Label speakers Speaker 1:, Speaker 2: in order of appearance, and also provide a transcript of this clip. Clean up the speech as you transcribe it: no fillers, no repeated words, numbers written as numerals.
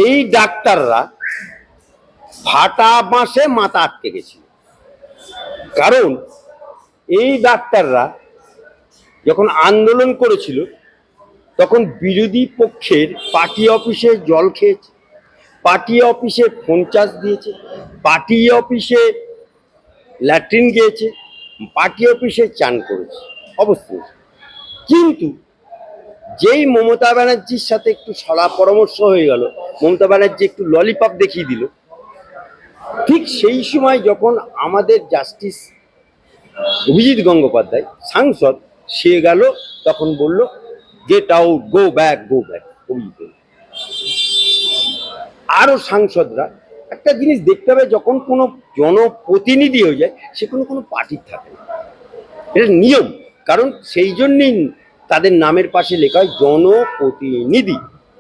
Speaker 1: এই ডাক্তাররা ফাটা বাঁশে মাথা আটকে গেছিল। কারণ এই ডাক্তাররা যখন আন্দোলন করেছিল তখন বিরোধী পক্ষের পার্টি অফিসে জল খেয়েছে, পার্টি অফিসে ফোন চার্জ দিয়েছে, পার্টি অফিসে ল্যাট্রিন গিয়েছে, পার্টি অফিসে চান করেছে অবশ্যই। কিন্তু যেই মমতা ব্যানার্জির সাথে একটু সলা পরামর্শ হয়ে গেল, মমতা ব্যানার্জি একটু ললিপপ দেখিয়ে দিল, ঠিক সেই সময় যখন আমাদের জাস্টিস অভিজিৎ গঙ্গোপাধ্যায় সাংসদ, সে গেল তখন বলল get out, go back, go back. Abhijit আরো সাংসদরা একটা জিনিস দেখতে হবে, যখন কোনো জনপ্রতিনিধি হয়ে যায় সে কোনো পার্টির থাকে না, এটা নিয়ম। কারণ সেই জন্যই তাদের নামের পাশে লেখা হয় জনপ্রতিনিধি।